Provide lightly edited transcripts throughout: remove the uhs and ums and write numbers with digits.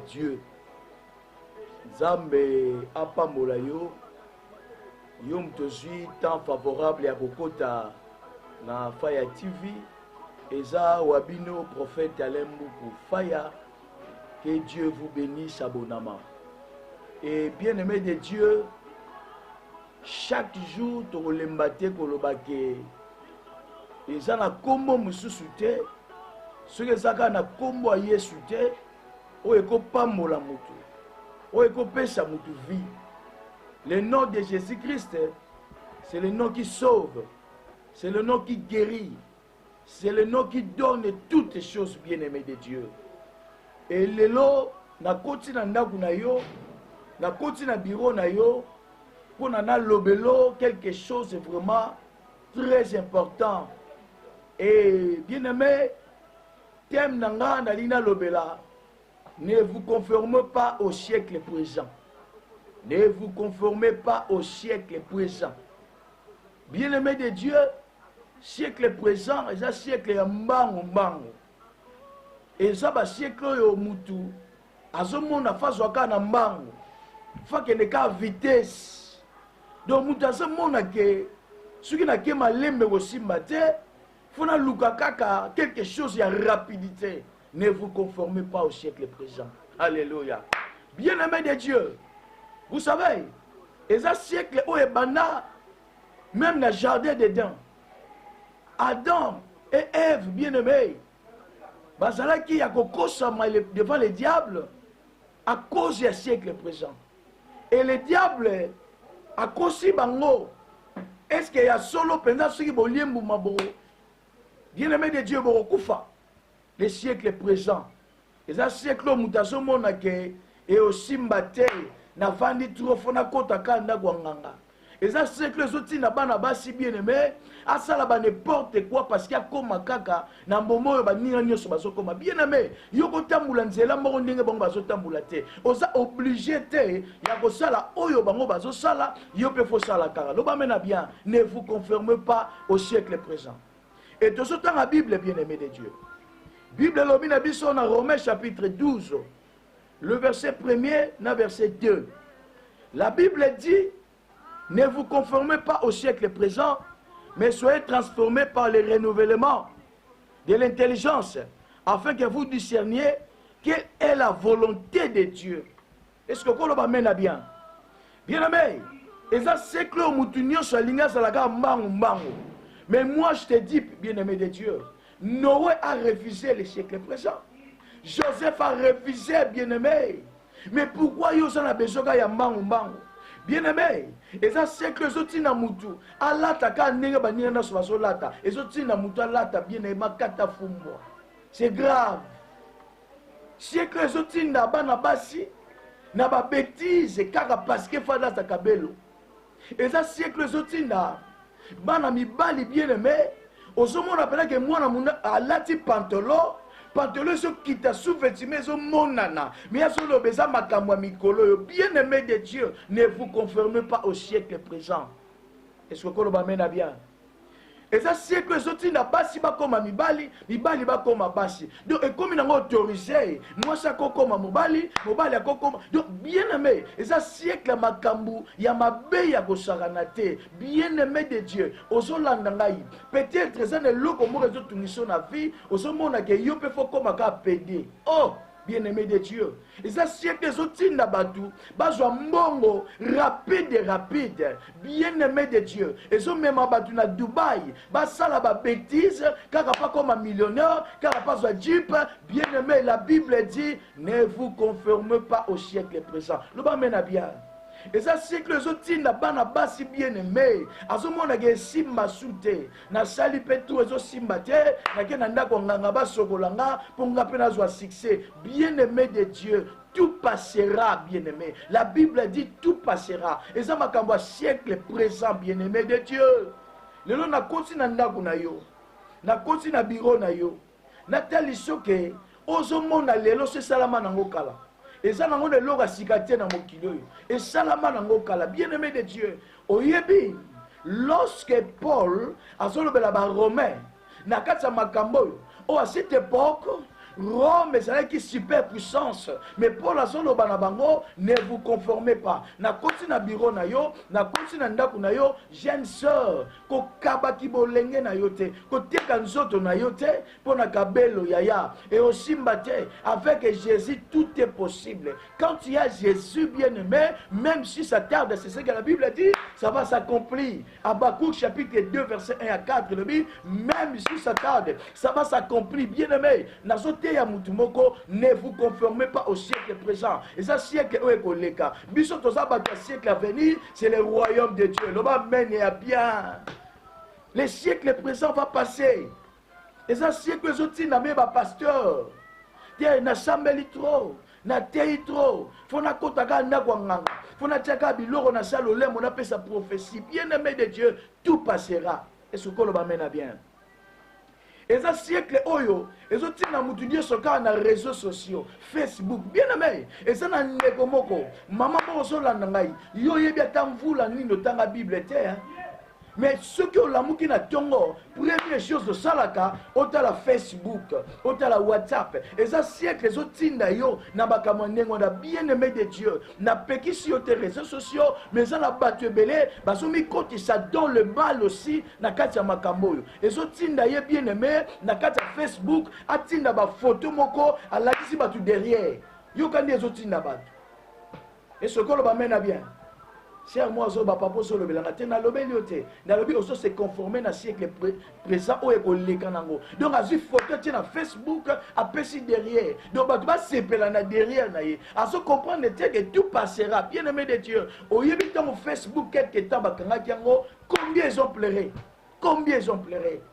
Dieu. Nzambe apambola yo. Yo mtozui temps favorable ya kokota na Faya TV. Eza wabino prophète Alain Mboukou Faya. Que Dieu vous bénisse abondamment. Et bien aimé de Dieu, chaque jour tu relembate kolobake. Eza na kombo mususu te. Soki ezaka na kombo ya Yesu te, oyo ekopambola mutu. Oyo ekopesa mutu vie. Le nom de Jésus-Christ, c'est le nom qui sauve. C'est le nom qui guérit. C'est le nom qui donne toutes les choses bien-aimées de Dieu. Et lelo, na koti na ndaku na yo, na koti na bureau na yo, pour na lobelo, quelque chose de vraiment très important. Et bien-aimé, thème nanga na lina lobela, ne vous conformez pas au siècle présent. Ne vous conformez pas au siècle présent. Bien-aimé de Dieu, siècle présent, c'est un siècle ya mbango mbango. Et ça ba siècle yo mutu, azomona fazwaka na mbango. Fa ke neka vitesse. Donc mutu azomona ke soki na ke malembe kosimba te, fona luka kaka quelque chose ya rapidité. Ne vous conformez pas au siècle présent. Alléluia. Bien-aimé de Dieu, vous savez, et un siècle où Ebana, même dans le jardin d'Éden, Adam et Ève, bien-aimés, Bazala qui a devant le diable à cause du siècle présent. Et le diable a cause bango. Est-ce qu'il y a solo pendant ce qui bolien boumabo? Bien-aimé de Dieu, Borokufa, le siècle présent. Et un siècle où Moutazo Monake et aussi Mbate. Na vandi trofona kota kanda gwanganga. Et ça c'est que les autres na bana basi bien aimé, asala ba n'importe quoi parce qu'il y a koma kaka na mbomo yo ba ninga nyoso bazokoma bien aimé. Yo ko tambula nzela moko ndenge bango bazotambula te. Oza obligé te ya ko sala oyo bango bazosala, yo pe fo sala kaka. Lo ba mena bien, ne vous conformez pas au siècle présent. Et tout ce temps la Bible bien aimé de Dieu. Bible lobi na biso na Romains chapitre 12. Le verset 1er, le verset 2. La Bible dit, ne vous conformez pas au siècle présent, mais soyez transformés par le renouvellement de l'intelligence, afin que vous discerniez quelle est la volonté de Dieu. Est-ce que vous m'amène bien? Bien aimé, et ça c'est que mais moi je te dis, bien aimé de Dieu, Noé a refusé le siècle présent. Joseph a refusé, bien-aimé. Mais pourquoi il y a besoin de mbango? Bien-aimé. Et ça, c'est que les autres na mutu. Allah taka nenge banina na sobaso lata. Et les autres na mutu lata bien-aimé kata fumbo. C'est grave. C'est que les autres na bana basi na ba bêtise kaka parce que fada ta kabelo. Et ça, c'est que les autres na bana mibali bien-aimé. Osomo na pena que moi na muna alati pantalon. Pantalon qui t'a sous-vêtimé, monana. Mais bien aimé de Dieu, ne vous conformez pas au siècle présent. Est-ce que vous m'amène bien? Et ça, c'est que les autres n'ont pas si bas comme Mibali, Mibali bas comme Abassi. Donc, comme ils ont autorisé, moi, ça comme Mobali, Mobali a comme. Donc, bien aimé, et ça, c'est que ma kambu, il y a ma béya à Gosaranate, bien aimé de Dieu, aux Olandangaï. Peut-être, ça n'est pas comme les autres missions dans la vie, aux hommes qui ont fait comme un PD. Oh! Bien-aimé de Dieu. Et ça, c'est que les autres n'abatou, bazo mbongo, rapide. Bien-aimé de Dieu. Et ça, même abatou na Dubaï, basala ba bêtise, car pas comme un millionnaire, car pas un jeep. Bien-aimé, la Bible dit, ne vous conformez pas au siècle présent. Le bas mène bien. Et ça, c'est que les autres n'a pas si bien aimé. À ce moment, on a simba soute. Na sali petou les autres simba te. Na ke nanda konganga ba sokolanga pour ngapena zo succès. Bien aimé de Dieu, tout passera, bien aimé. La Bible dit tout passera. Et ça m'a kambo siècle présent, bien aimé de Dieu. Le long na koti na ndako na yo. Na koti na bureau na yo. Na tali soke. Ozo mona lelo se salama nango kala. Et ça, on a l'eau à cicater dans mon kilo. Et ça, la main kala. Bien-aimé de Dieu. Oyebi, lorsque Paul a solo la Romain, n'a qu'à sa makambo. Oh, à cette époque, Rome est qui superpuissance. Mais pour la zone Banabango, ne vous conformez pas. Na koti na bureau na yo, na koti na ndaku na yo, jeune sœur, ko kabaki bolenge na yo te, ko teka nzoto na yo te, pour na kabelo yaya. Et aussi mbate, avec Jésus, tout est possible. Quand il y a Jésus bien-aimé, même si ça tarde, c'est ce que la Bible dit, ça va s'accomplir. Habakkuk chapitre 2, verset 1 à 4, le dit, même si ça tarde, ça va s'accomplir. Bien-aimé, ne vous conformez pas au siècle présent. Et ça, siècle où est koleka. Biso tozabaka siècle à venir, c'est le royaume de Dieu. Le va mener à bien. Le siècle présent va passer. Et ça, siècle où n'a même pas pasteur. Tiens, n'a sambeli trop. Na tei trop. Fona kotaka na kwanganga. Fona tchaka biloro na salolé, on appelle sa prophétie. Bien-aimé de Dieu, tout passera. Et ce qu'on va mener à bien. Et ça siècle oyo, et ça tina mutunie sur les réseaux sociaux, Facebook, bien aimé. Et ça n'a pas moko. Maman mozo la nangai. Yo yebia tamvula ni no tanga Bible te. Mais ceux qui ont l'amour qui n'a tongo, première chose de salaka, autant la Facebook, autant la WhatsApp. Et ça siècle les autres yo na bakamane on a bien aimé de Dieu. Na peki sur les réseaux sociaux, mais ça n'a pas belé, basomi côté ça donne le mal aussi na katia makambo. Et ça tinda ye bien aimé na katia Facebook, atinda ba photo moko, ala kisi batu derrière. Yo kandi les autres tinda batu. Et ce qu'on va mener à bien. Cher moi, zo papa so le belanga te na lobeli ote na lobi oso se conformer na siècle présent o ekoleka nango. Donc azu photo te na Facebook apesi derrière. Donc ba va sepela na derrière na ye. Aso comprendre que tout passera. Bien aimé de Dieu. Oyebi tant Facebook quelque temps bakanga kiango combien ils ont pleuré. Combien ils ont pleuré.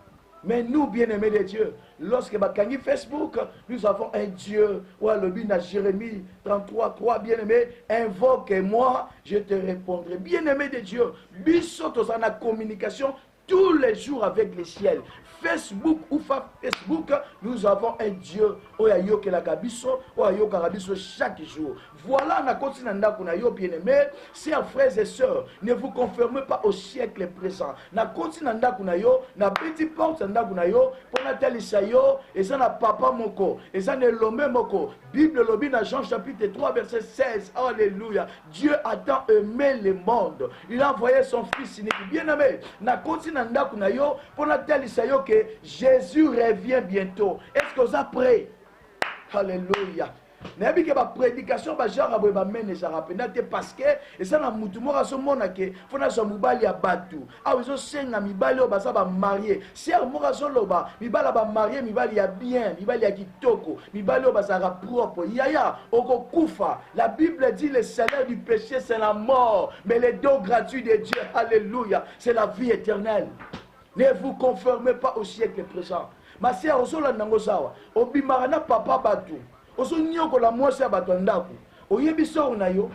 Mais nous, bien-aimés de Dieu, lorsque Bakangi Facebook, nous avons un Dieu. Ouais, le but à Jérémie 33, 3, bien-aimé, invoque-moi, je te répondrai. Bien-aimé de Dieu, bisous en la communication tous les jours avec le ciel. Facebook ou Facebook, nous avons un Dieu. Oyayo ke la kabiso, oyayo karabiso chaque jour. Voilà na continenda kuna yo bien-aimé, chers frères et sœurs, ne vous conformez pas au siècle présent. Na continenda kuna yo, na petit porte nda kuna yo, pour na telisa yo, et ça na papa moko, et ça ne lomé moko. Bible lobi na Jean chapitre 3 verset 16. Alléluia. Dieu a tant aimé le monde. Il a envoyé son fils unique. Bien-aimé, na continenda kuna yo, pour na telisa yo que Jésus revient bientôt. Est-ce que vous êtes prêts? Alléluia. N'abi que ma prédication ba genre aboy ba mene ça rapena te parce que et ça na mutu mo raso mona ke fona so mubali ya batu a wezo senga mibali o basa ba marié ser mo raso loba mibala ba marié mibali ya bien mibali ya kitoko mibali o basa ra propre yaya oko kufa. La Bible dit le salaire du péché c'est la mort mais le don gratuit de Dieu alléluia c'est la vie éternelle. Ne vous conformez pas au siècle présent. Ma sœur, osola nango sawa. Obimarana papa batu. Oso nyoko la mwasi ya batu ndaku. Oyebi so na yo.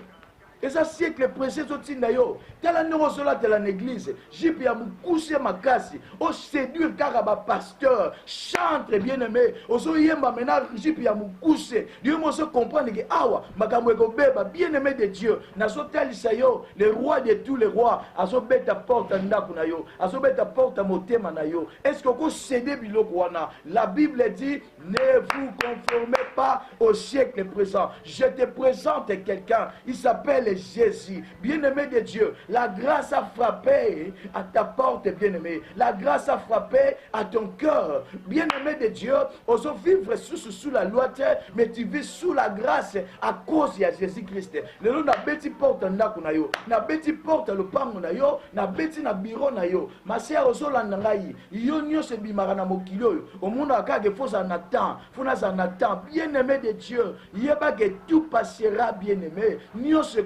Et ça siècle présent sotinda yo. Tala nongo sola tela l'église. Jipi ya mukuse makasi. O séduire karaba pasteur. Chantre bien-aimé. Oso yemba mena jipi ya mukuse. Dieu mo se comprendre que awa makambo eko beba bien-aimé de Dieu. Na so talisa yo le roi de tous les rois. Aso beta porte ndaku na yo. Aso beta porte motema na yo. Est-ce que ko céder biloko wana? La Bible dit ne vous conformez pas au siècle présent. Je te présente quelqu'un. Il s'appelle Jésus, bien-aimé de Dieu. La grâce a frappé à ta porte, bien-aimé. La grâce a frappé à ton cœur, bien-aimé de Dieu. Osons vivre sous la loi, mais tu vis sous la grâce à cause de Jésus-Christ. Le nom na beti porte ndaku na yo, na beti porte le pango na yo, na beti na bureau na yo. Ma sœur ozolanda ngai, yo nyose bimara na mokili oyo. Omona akage fosa na temps, fona za na temps, bien-aimé de Dieu. Yeba que tout passera, bien-aimé. Nyose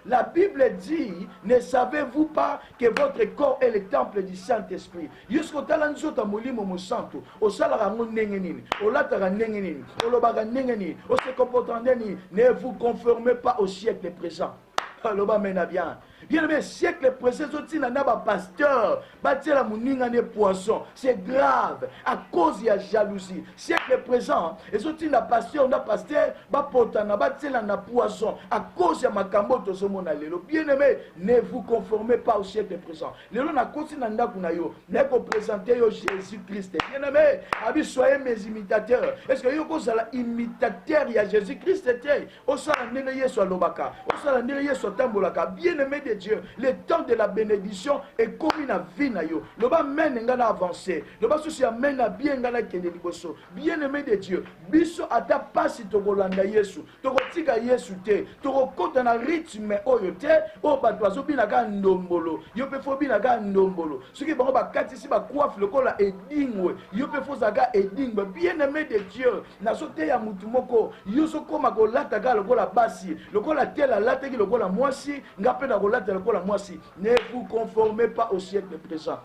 la Bible dit, ne savez-vous pas que votre corps est le temple du Saint-Esprit? Jusqu'au talent de molimo mo santo, au salara mon nengenini, au latara nengenini, au lobaga nengenini, au se comportant nengenini. Ne vous conformez pas au siècle présent. Aloba mena bien. Bien aimé, siècle présent, il y a un pasteur, la mouninga des poissons. C'est grave, à cause de la jalousie. Siècle présent, et il y a un pasteur, potana, un poisson, à cause de ma camote, bien aimé, ne vous conformez pas au siècle présent. Les gens ne présenter Jésus-Christ. Bien aimé, soyez mes imitateurs. Est-ce que vous êtes imitateur de Jésus-Christ? Bien aimé de Dieu, le temps de la bénédiction est comme une vie na yo. Le bas mène ngana avancer. Le bas souci amène bien ngana kende liboso. Bien aimé de Dieu, biso ata pasi to kolanda Yesu. To kotika Yesu te. To kokota na rythme oyo te. O batwazo binaka ndombolo. Yo pe fo binaka ndombolo. Soki bango bakati si ba coiffe lokola edingwe. Yo pe fo zaka edingwe. Bien aimé de Dieu, na sote ya mutu moko. Yo so koma ko lata ka lokola basi. Lokola tela lata ki lokola mwasi. Ne vous conformez pas au siècle présent.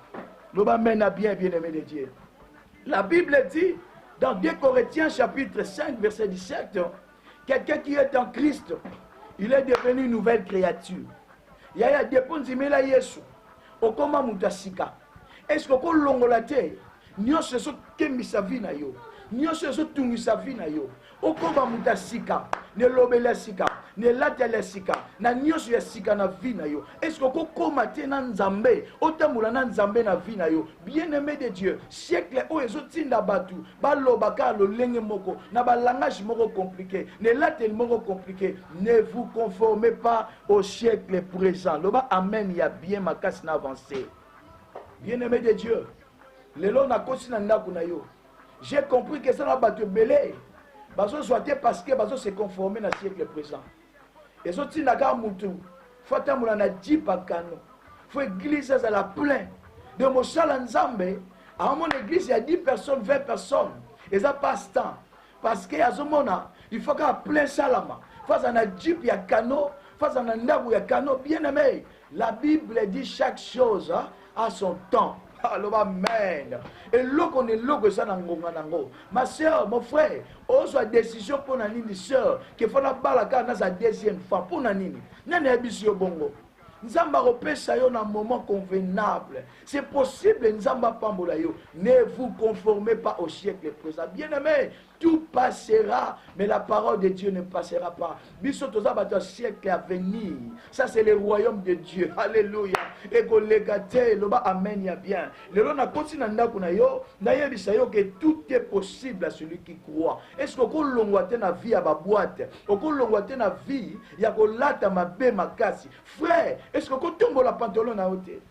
L'homme mène bien, bien-aimé de Dieu. La Bible dit, dans 2 Corinthiens chapitre 5, verset 17, quelqu'un qui est en Christ, il est devenu une nouvelle créature. Il y a des points de la Yesu. Okoma mutasika. Est-ce que vous l'ongolate? Nyo se so kemi sa vie na yo. Nyo se so tungi sa vie na yo. Okoma mutasika. Ne lobele sika. Ne latele sika. Na nyonso ya sika na vie na yo. Est-ce que vous komate na nzambe? Otamula na nzambe na vie na yo. Bien-aimé de Dieu, siècle o ezotinda batu. Balobaka lo lenge moko. Na ba langage moko compliqué. Ne latele moko compliqué. Ne vous conformez pas au siècle présent. Loba amen, il y a bien ma casse na avancé. Bien-aimé de Dieu, le long na kosi na ndaku na yo. J'ai compris que ça na batu belé. Bazo soit parce que bazo se conformer na siècle présent. Et so tinaka mutu. Faut tamula na jipa kano. Faut église à la plein. De mosala nzambe, à mon église il y a 10 personnes, 20 personnes. Et ça passe temps. Parce que à ce moment il faut qu'à plein salama. Faut à na jip ya kano, faut à na ndabu ya kano. Bien aimé, la Bible dit chaque chose à son temps. Alors, amen. Et là, on est là que ça n'a pas. Ma soeur, mon frère, on soit décision pour la nini soeur, qu'il faut la balaka dans sa deuxième femme pour la nini. N'a pas bongo. Nzamba repêche yo un moment convenable. C'est possible, Nzamba pambola yo. Ne vous conformez pas au siècle présent. Bien aimé, tout passera, mais la parole de Dieu ne passera pas. Bisotoza va siècle à venir. Ça c'est le royaume de Dieu. Alléluia. Ego legate, loba amen ya bien. Le lona continue na yo, na yebisa yo que tout est possible à celui qui croit. Est-ce que ko longwate na vie à ba boîte? Ko longwate na vie ya ko lata mabe makasi. Frère, est-ce que quand on la pantalon à côté?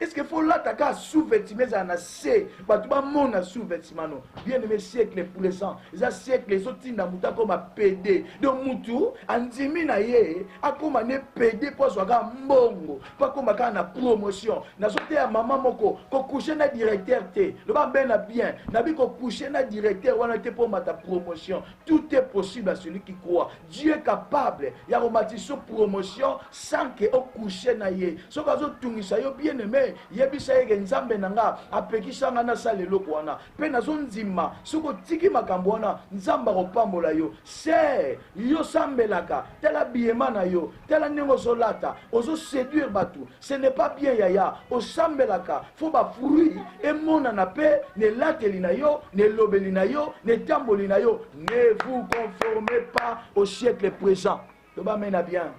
Est-ce qu'il faut l'attaquer sous-vêtement à C? Parce que mon sous-vêtement, bien aimé siècle pour les ans. Les siècles, les autres n'a pas comme à PD. Donc, Moutou, en dimina ye, a comme à ne PD pour soit mbongo, pas comme à na promotion. N'a sauté à maman moko, ko coucher na directeur T. Le bas ben a bien, n'a vu ko coucher na directeur, ou a pour ma ta promotion. Tout est possible à celui qui croit. Dieu est capable. Il y a romatisation promotion sans que au coucher na ye. Ce que vous tungisa yo bien aimé. Yebisa yeke nzambe nanga apekisanga na sale loko wana pe nazo nzima soko tiki makambo wana nzamba kopambola yo se yo sambelaka tela biema na yo tela ndenge solata ozo séduire batu ce n'est pas bien yaya o sambelaka faut ba fruit et mona na pe ne lateli na yo ne lobeli na yo ne tamboli na yo. Ne vous conformez pas au siècle présent. To ba mena bien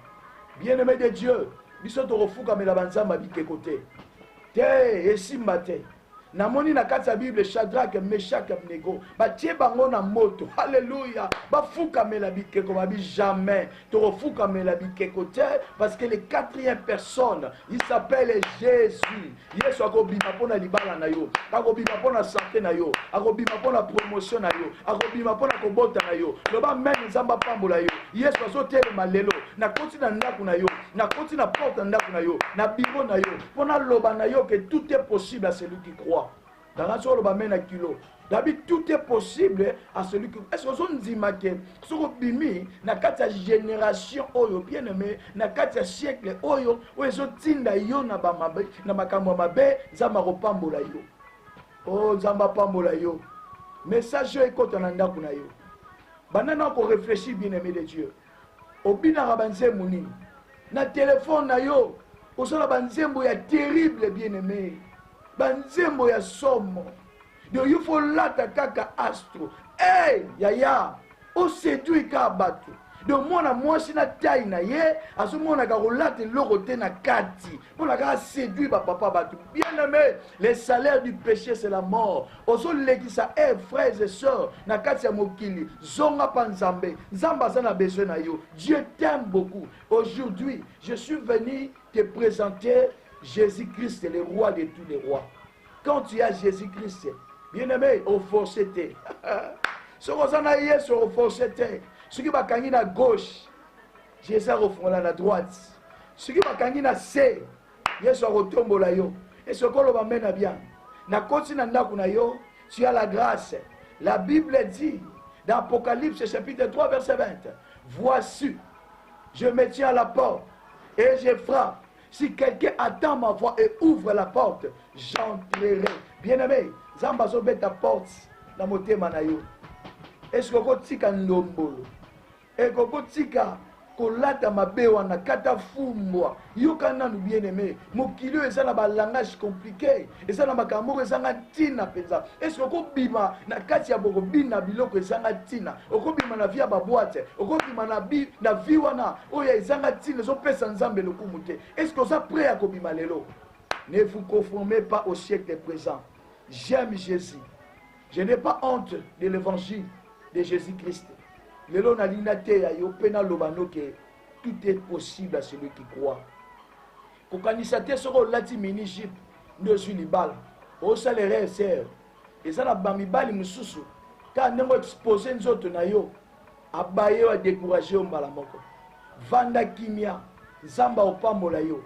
aimé de Dieu biso to refuka mela banzamba bikekote te esimba te namoni na kati ya Bible Shadrach, Meshach, Abednego batie bango na moto. Alléluia. Bafukamela bikeko babi jamais tofukamela bikeko te parce que le quatrième personne il s'appelle Jésus. Yesu akobima pona libala na yo, akobima pona santé na yo, akobima pona promotion na yo, akobima pona kobota na yo. Loba même nzamba pambola yo. Yesu azotelema lelo na koti na ndaku na yo, na koti na porte na ndaku na yo, na bureau na yo, pona loba na yo que tout est possible à celui qui croit. Dans la soirée, on va kilo. D'habitude, tout est possible à celui qui. Est-ce que vous dit que ce que bimi, na kata génération oyo bien aimé, na kata siècle oyo, oyo tinda yo na ba mabe, na makambo mabe, zamba kopambola yo. Oh zamba pambola yo. Message yo ekota na ndaku na yo. Banana ko réfléchir bien aimé de Dieu. Obina rabanze munini. na téléphone na yo osala banzembo ya terrible bien-aimé, banzembo ya somo. Donc il faut lata kaka astro. Hey, yaya, o séduit ka bato. Donc moi si na taille na ye, aso mona ka rolate lorote na kati. Mona ka séduit ba papa bato. Bien-aimé, le salaire du péché c'est la mort. Oso lekisa frères et sœurs na kati ya mokili, zonga pa nzambe. Nzamba za na besoin na yo. Dieu t'aime beaucoup. Aujourd'hui, je suis venu te présenter Jésus-Christ, le roi de tous les rois. Quand tu as Jésus-Christ, bien-aimé, au forceté. Ce qu'on a hier sur au forceté. Ce qui va gagner à gauche, Jésus refondé à la droite. Ce qui va gagner à C, Jésus retombe là yo. Et ce qu'on va mener bien. Na continue na kuna yo, tu as la grâce. La Bible dit dans Apocalypse chapitre 3 verset 20. Voici, je me tiens à la porte et je frappe. Si quelqu'un attend ma voix et ouvre la porte, j'entrerai. Bien-aimé, Zambazo bet ta porte dans mon thème. Est-ce que vous tika ndombolo? Est-ce que vous tika kolata mabewa na kata fumbwa? Yokana nous bien-aimé. Mokilio eza na ba langage compliqué. Eza na makambo eza na tina penza. Est-ce que vous bima na kati ya boko bina biloko eza na tina? Okobima na via ba boîte. Okobima na viwana. Oya eza na tina zo pesa nzambe lokumute. Est-ce que vous êtes prêt à kobima lelo? Ne vous conformez pas au siècle présent. J'aime Jésus. Je n'ai pas honte de l'évangile de Jésus-Christ. Lelo na linate ya yo pena lobano que tout est possible à celui qui croit. Kokanisa te soko lati mini jeep ndo su libala. O salaire ser. Eza na bamibali mususu. Ka nengo exposer nzoto na yo. Abaye wa décourager o mbala moko. Vanda kimia. Zamba opambola yo.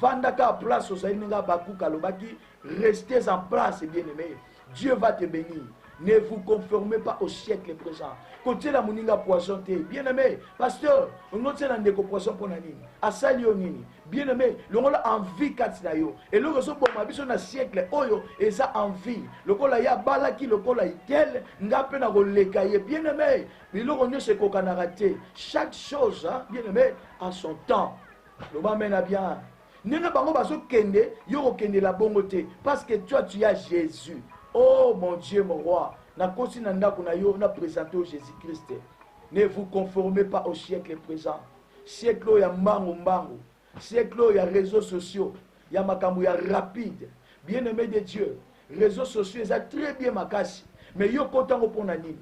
Vanda ka place au Saïninga Bakuka Lobaki. Restez en place, bien-aimés. Dieu va te bénir. Ne vous conformez pas au siècle présent. Côté la moninga poisson te. Bien-aimé, pasteur, on a un déco poisson pour nani. Asali onini. Bien-aimé, l'on a envie katinayo. Et le réseau pour ma biso na siècle oyo et ça envie. Le kola ya balaki, le kola itel, ngape na rolekaye. Bien-aimé, mais le on se kokanarate. Chaque chose, hein, bien-aimé, a son temps. Le m'amène à bien. Nene bango baso kende, yo kende la bongote. Parce que toi tu as Jésus. Oh mon Dieu, mon roi. Na kosi na ndako na yo na présenté au Jésus-Christ. Ne vous conformez pas au siècle présent. Siècle où il y a mbango. Siècle où il y a réseaux sociaux. Il y a makambo ya rapide. Bien-aimé de Dieu. Réseaux sociaux, ça très bien makasi. Mais yo kotango pona nini.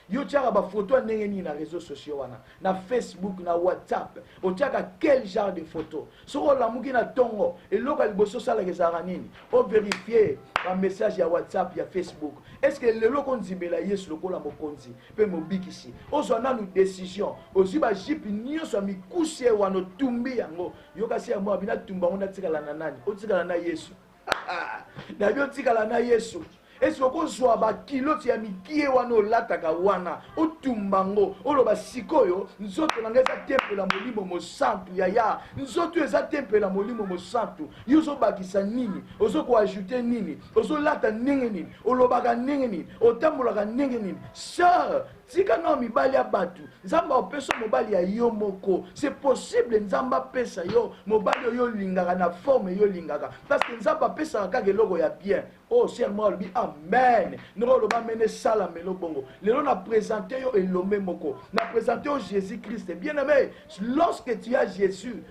Yo tiaka ba photo ndenge ni na réseaux sociaux wana. Na Facebook, na WhatsApp. O tiaka quel genre de photo? Soko la muki na tongo. Et loko liboso sala kezara nini. O vérifier un message ya WhatsApp, ya Facebook. Est-ce que le loko nzibela yesu loko la mokonzi? Pe mobikisi. Ozo na nous décision. Ozi ba jipi nyonso mi kusie wano tumbi yango. Yo kasi ya mo bina tumba ngona tikala na nani? O tikala na Yesu. Na bio tikala na Yesu. Est-ce que vous avez un kilo de mikie wano lataka wana otumbango oloba sikoyo nzoto na ngeza temple la molimo mo santu yaya nzoto eza temple la molimo mo santu yozo bakisa nini ozo ko ajouter nini ozo lata ndenge nini olobaka ndenge nini otambolaka ndenge nini sœur tika na mibali ya batu nzamba opesa mobali ya yo moko c'est possible nzamba pesa yo mobali yo lingaka na forme yo lingaka parce que nzamba pesa ka keloko ya bien oh seulement lui amen nous le ba mener sala melo bongo lelo na présenter yo elomé moko na présenter au Jésus-Christ bien-aimé lorsque tu as Jésus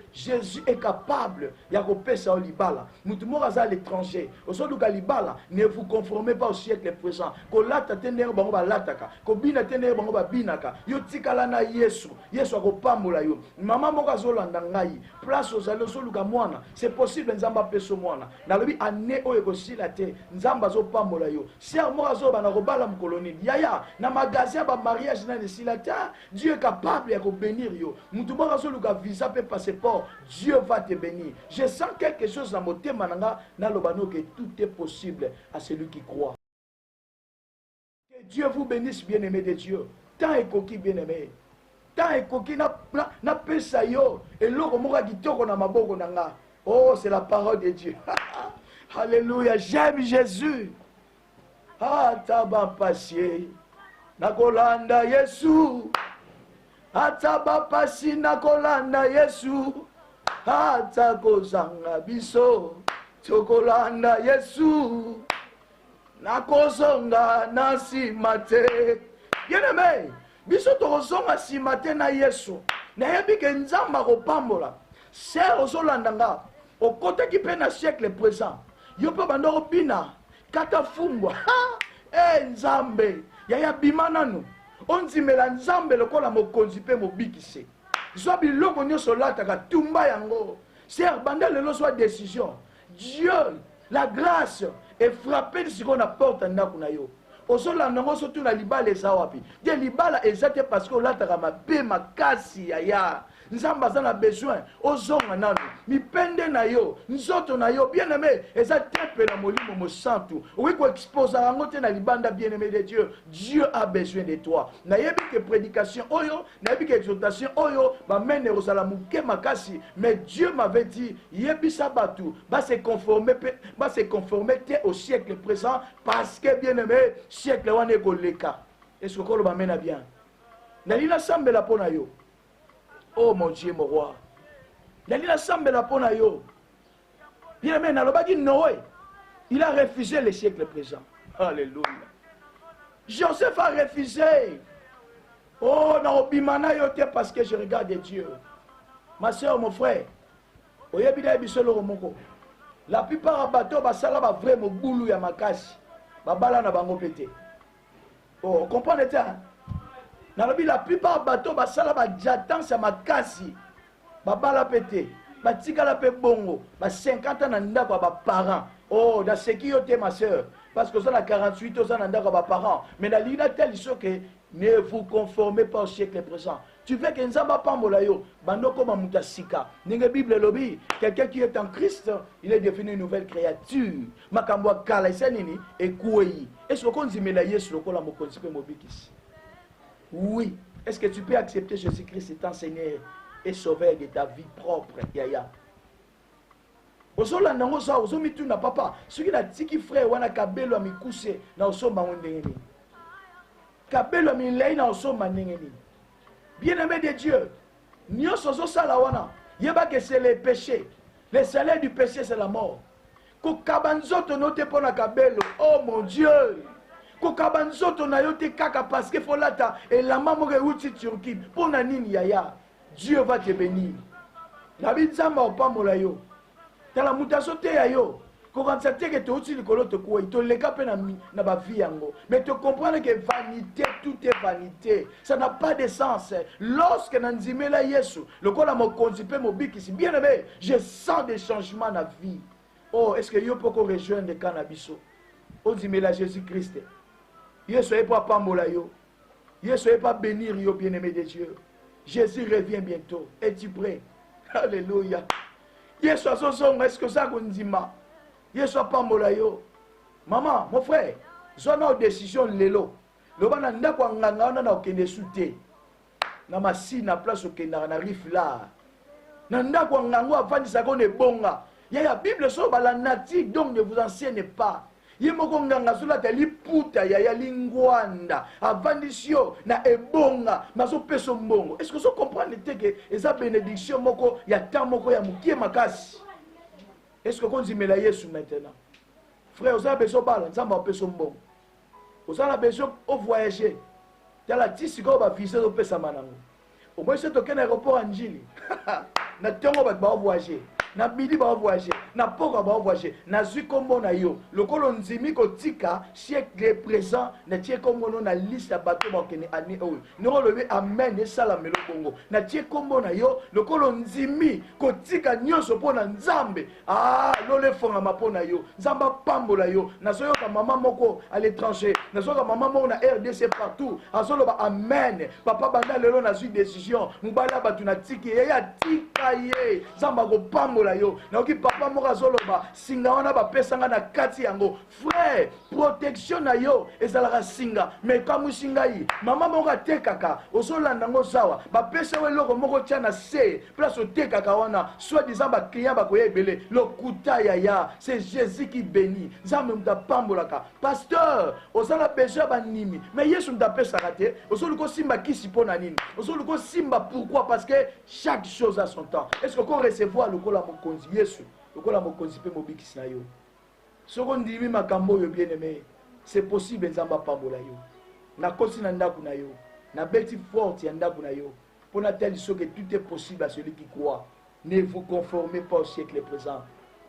est capable ya ko pesa au libala mutu moko za l'étranger osoduka libala ne vous conformez pas au siècle présent ko lata tenere bango ba lataka ko bina tenere bango ba binaka yo tikala na Yesu akopambola yo mama moko azolanda ngai place ozali osoluka mwana c'est possible nzamba peso mwana na lobi ane oyo kosila te nzamba azopambola yo ser moko azoba na kobala mkoloni yaya na magasin ba mariage na nesila te Dieu est capable ya ko bénir yo mutu moko azoluka visa pe passeport Dieu va te bénir je sens quelque chose dans motema nanga na lobano que tout est possible à celui qui croit. Que Dieu vous bénisse, bien-aimé de Dieu. Tant et coquille, bien-aimé. Tant et coquille, na pesa yo. Et l'eau, moka kitoko na maboko nanga. Oh, c'est la parole de Dieu. Alléluia. J'aime Jésus. Ah, taba passie. Nakolanda Yesu. Ah, taba passie, nakolanda Yesu. ata kozanga biso tokolanda Yesu nakozonga na nsima te. Bien-aimé, biso tokozonga nsima te na Yesu nayebi ke Nzambe akopambola ser ozolanda nga okotaki mpe na siècle présent yo mpe banda kobina kata fungwa Nzambe yaya bima nanu onzimela Nzambe lokola mokonzi mpe mobikise zwa biloko nyonso olataka tumba yango ser banda lelo zwa décision. Dieu la grâce est frappée de sikoyo na porte ndako na yo ozolanda ngo so tuna libala eza wapi de libala eza te parce que olataka mabe makasi yaya Nzambe aza na besoin ozonga nanu mipende na yo nzoto na yo bien-aimé eza temple na molimo mosantu okoki koexposa yango te na libanda bien-aimé de Dieu. Dieu a besoin de toi. Nayebi ke prédication oyo nayebi ke exhortation oyo bamene kozala moke makasi mais Dieu m'avait dit yebisa batu ba se conformer te au siècle présent parce que bien-aimé siècle wana ekoleka. Est-ce que koloba mena bien nalina sambela pona yo. Oh mon Dieu, mon roi. Nalina sambela pona yo. Bien-aimé, nalobaki Noé. Il a refusé le siècle présent. Alléluia. Joseph a refusé. Oh, naobimana yo te parce que je regarde Dieu. Ma soeur, mon frère. Oyebida bisolo romoko. La plupart des bateaux basala ba vrai mo boulou ya makasi. Babala na bango pété. Oh, comprenez ça? La plupart des bateaux basala ba jatance ya makasi. Babala pété. Batika la pe bongo. Ba 50 ans na ndako ba parents. Oh, dans ce qui yote ma soeur. Parce que ça a 48 ans na ndako ba parents. Mais dans l'ina tel iso que ne vous conformez pas au siècle présent. Tu veux que Nzamba pambola yo, bando koma mutasika. Ninge Bible lobi, quelqu'un qui est en Christ, il est devenu une nouvelle créature. Makambo kala isanini ekuei. Est-ce que on zimela Yesu lokola mokonzi pe mobikisi? Oui. Est-ce que tu peux accepter Jésus-Christ étant Seigneur et Sauveur de ta vie propre, yaya? Osola nango sa ozomi tu na papa. Soki na tiki frère wana kabelo mikuse na osomba ndengeni. Kabelo milei na osomba ndengeni. Bien-aimé de Dieu, nyonso zosala wana, yeba que c'est le péché. Le salaire du péché c'est la mort. Ko kabanzoto no te pona kabelo. Oh mon Dieu. Ko kabanzoto na yo te kaka parce que folata et la maman ke uti Turquie. Pona nini yaya. Dieu va te bénir. Na bizamba opamola yo. Tala mutation te ya yo. Ko kansa te ke te uti likolo te ko ito leka pe na ba vie yango. Mais te comprendre que vanité, tout est vanité. Ça n'a pas de sens. Lorsque nanzimela Yesu, le kola mo konzipe mo bikisi bien aimé, je sens des changements dans la vie. Oh, est-ce que yo poko rejoindre le cannabiso? Onzimela Jésus-Christ. Yesu est pas pambola yo. Yesu est pas bénir yo bien-aimé de Dieu. Jésus revient bientôt. Es-tu prêt? Alléluia. Yesu asosonga, est-ce que ça konzima? Yesu pambola yo. Maman, mon frère, zona décision lelo. Loba na ndako nganga na okende sute. Na masi na place okenda na rif là. Na ndako nganga avandisa ko ne bonga. Ya Bible so balanati donc ne vous enseignez pas. Yemoko nganga sola tali puta ya lingwanda avandisio na ebonga maso peso mbongo. Est-ce que vous comprenez que eza bénédiction moko ya temps moko ya mukie makasi? Est-ce que vous aimez Yesu maintenant? Frère, vous avez besoin de balle, vous avez besoin de bon. Vous avez besoin de voyager. Vous avez besoin de visiter au Pessamana. Au moins, c'est un aéroport en Gili. Na tongo ba voyager. Na bidi ba voyager. Na poko ba voyager. Na zui kombo na yo. Lokolo nzimi ko tika siècle présent na tie kombo na liste ya bato ba kene ani o. No lewe amen et salam le bongo. Na tie kombo na yo lokolo nzimi ko tika nyonso pona Nzambe. Ah, lole fonga mapona yo. Nzamba pambola yo. Na soyo ka mama moko à l'étranger. Na soyo ka mama moko na RDC partout. Azolo ba amen. Papa banda lelo na zui décision. Mbala batu na tiki ya tika ye. Nzamba ko pambola pambola yo naoki papa moko azoloba singa wana bapesanga na kati yango frère protection na yo ezalaka singa mais kamwisi ngai mama moko atekaka ozolanda ngo zawa bapesa we eloko moko tia na se place otekaka wana soit disant baclient bakoya ebele lokuta yaya c'est Jésus qui bénit nzambe mutu apambolaka pasteur ozala besoin banimi mais yesu mutu apesaka te ozoluka osimba kisi mpo na nini ozoluka osimba pourquoi parce que chaque chose a son temps est-ce que ko recevoir lokola mokonzi yesu lokola mokonzi mpe mobikisi na yo soko ndimi makambo oyo bien aimé c'est possible nzambe apambola yo nakosi na ndako na yo na beti forte ya ndako na yo mpona telle so que tout est possible à celui qui croit. Ne vous conformez pas au siècle présent.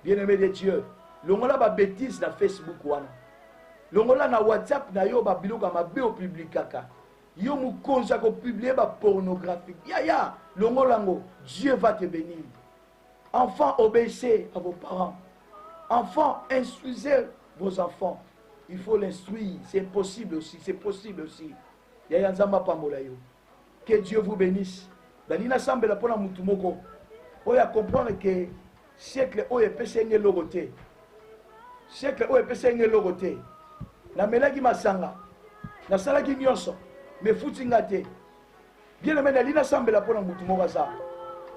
Bien-aimé de Dieu, longola ba bêtise na Facebook wana. Longola na WhatsApp na yo ba biloka mabe o publikaka. Yo mukonza ko publier ba pornographique. Ya longola ngo, Dieu va te bénir. Enfants, obéissez à vos parents. Enfants, instruisez vos enfants. Il faut l'instruire, c'est possible aussi, c'est possible aussi. Ya nzamba pambola yo. Que Dieu vous bénisse. Dalina sambela pona mutu moko. Oya comprendre que siècle oye pese nge logote. Siècle oye pese nge logote. Na melaki masanga. Na salaki nyonso. Me futi ngate. Bien aimé dalina sambela pona mutu moko za.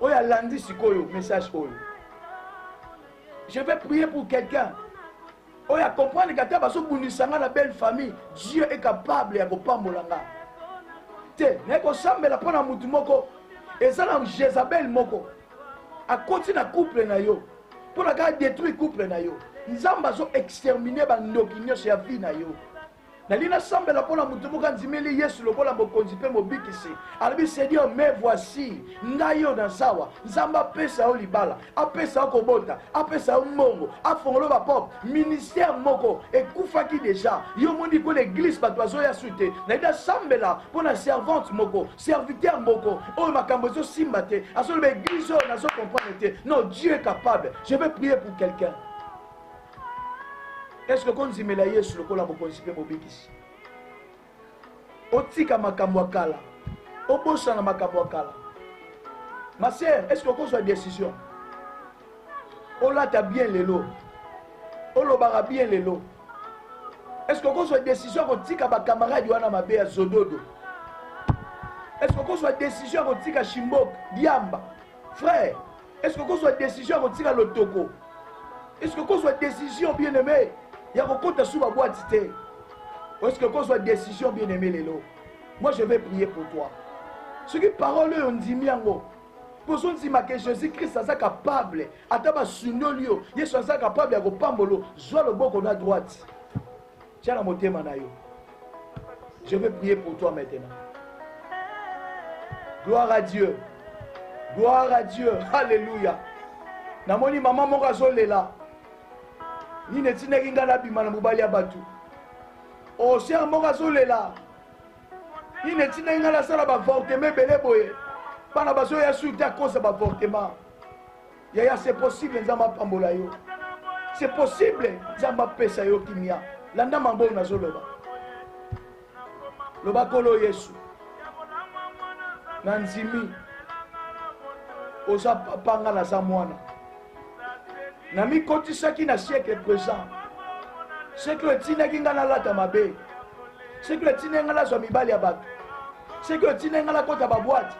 Oya landi sikoyo message oyo. Je vais prier pour quelqu'un. Oya comprendre que ta baso bunisanga na belle famille, Dieu est capable ya kopambolanga. Neko sambela pona mutu moko ezala Jezabel moko akoti na couple na yo pona ka détruire couple na yo nzamba zo exterminer ba ndoki nyonso ya vie na yo nalina sambela pona mutu moko nzimeli Yesu lokola mokonzi pe mobikisi alabi Seigneur mais voici ngai yo na sawa nzamba pesa o libala apesa ko bota apesa o mongo afongolo ba pop ministère moko ekufaki déjà yo mondi ko l'église bato azo ya sute naida sambela pona servante moko serviteur moko o makambo zo simba te aso le église na zo comprendre te non Dieu est capable. Je vais prier pour quelqu'un. Est-ce que quand zimela Yesu lokola mokonzi pe mobikisi otika makambo akala obosa na makambo akala ma sœur est-ce que kozwa décision olata bien lelo olobaka bien lelo est-ce que kozwa décision kotika ba camarade wana mabe ya zododo est-ce que kozwa décision kotika shimbok diamba frère est-ce que kozwa décision kotika lotoko est-ce que kozwa décision bien aimé ya kokota sous ma boîte te est-ce que qu'on soit décision bien aimé lelo moi je vais prier pour toi ce qui parole on dit miango pour son dit que Jésus-Christ est capable ataba sunolio Yesu est capable ya kopambolo zo le boko na droite tiens la motema na yo je vais prier pour toi maintenant gloire à Dieu alléluia namoni maman moko azolela ni netineki nga nabima na mobali ya bato oser moko azolela ni netineki nga nasala bavortema ebele boye bana bazoya sute akosa bavortema yaya c'est possible nzambe apambola yo c'est possible nzambe apesa yo kimia landa mambo oyo nazoloba loba kolo Yesu na nzimi oza papa nga naza mwana na mikotisaki na siècle présent siècle etinaki nga nalata mabe siècle etinaki nga nazwa mibali ya bato siècle etinaki nga nakota baboite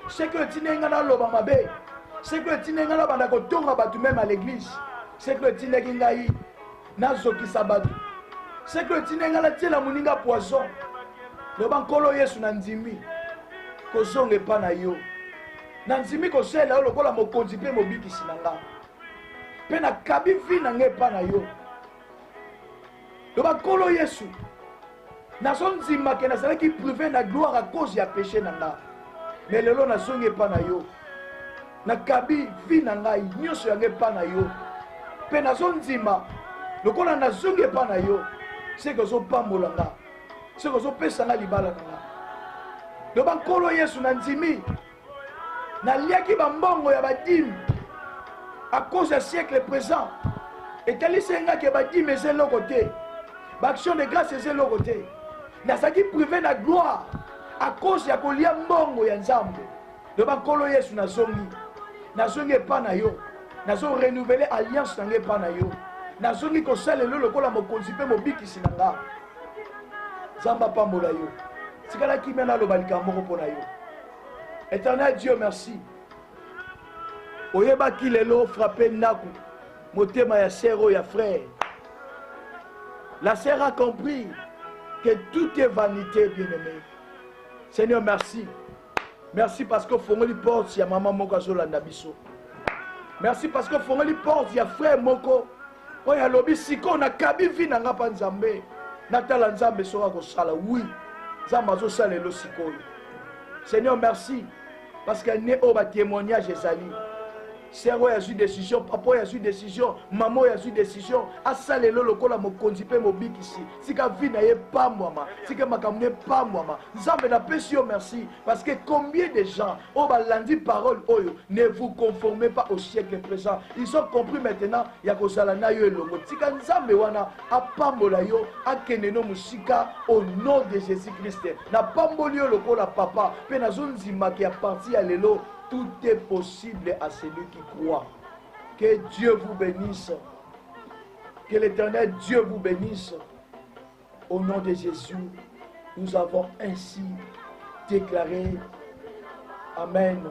siècle etinaki nga naloba mabe siècle etinaki nga nabanda kotonga bato même à l'église siècle etinaki ngai nazokisa bato siècle etinaki nga natiela moninga poison loba nkolo Yesu na ndimi kozonga epa na yo na ndimi kosela yo lokola mokonzi mpe mobikisi na nga mpe nakabi vi na ngai epa na yo loba nkolo Yesu nazondimake nazalaki privé na gloire à cause ya péché na nga mais lelo nazongi epa na yo nakabi vi na ngai nyonso yango epa na yo mpe nazondima lokola nazongi epa na yo seke ozopambola nga seke ozopesa nga libala na nga loba nkolo Yesu na ndimi naliaki bambongo ya badimi à cause du siècle présent et tali senga ke badimi eze loko te baaction de grâce eze loko te nazalaki privé na gloire à cause ya kolia mbongo ya nzambe loba nkolo Yesu nazongi epa na yo nazo renouveler alliance nanga epa na yo nazongi kosalela lokola mokonzi mpe mobikisi na nga nzambe apambola yo tikala kimia naloba likambo moko mpo na yo. Éternel Dieu, merci. Oyebaki lelo frappé naku motema ya sœur ya frère. La sœur a compris que tout est vanité, bien-aimé. Seigneur, merci. Merci parce que fongoli porte ya maman moko azolanda biso. Merci parce que fongoli porte ya frère moko oya lobi siko na kabi vi na ngapa nzambe. Natala nzambe soka ko sala oui. Nzambe azosala lelo sikoyo. Seigneur, merci parce que né au témoignage ezali. Sero ya une décision, papa ya une décision, maman ya une décision. Asale lelo lokola mokonzi pe mobikisi. Sika vi na ye pas moi, sika makamne pas moi. Nzambe na pesi yo merci parce que combien de gens au balandi parole oyo ne vous conformez pas au siècle présent. Ils ont compris maintenant ya kozala na yo elongo. Sika nzambe wana apambola yo akende no musika au nom de Jésus-Christ. Na pamboli yo lokola papa pe na zonzima ki a parti ya lelo. Tout est possible à celui qui croit. Que Dieu vous bénisse. Que l'Éternel Dieu vous bénisse. Au nom de Jésus, nous avons ainsi déclaré. Amen.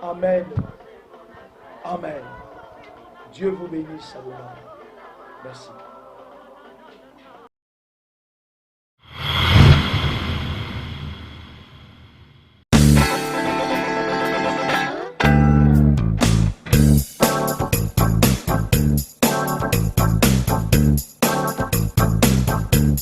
Amen. Amen. Dieu vous bénisse. Merci.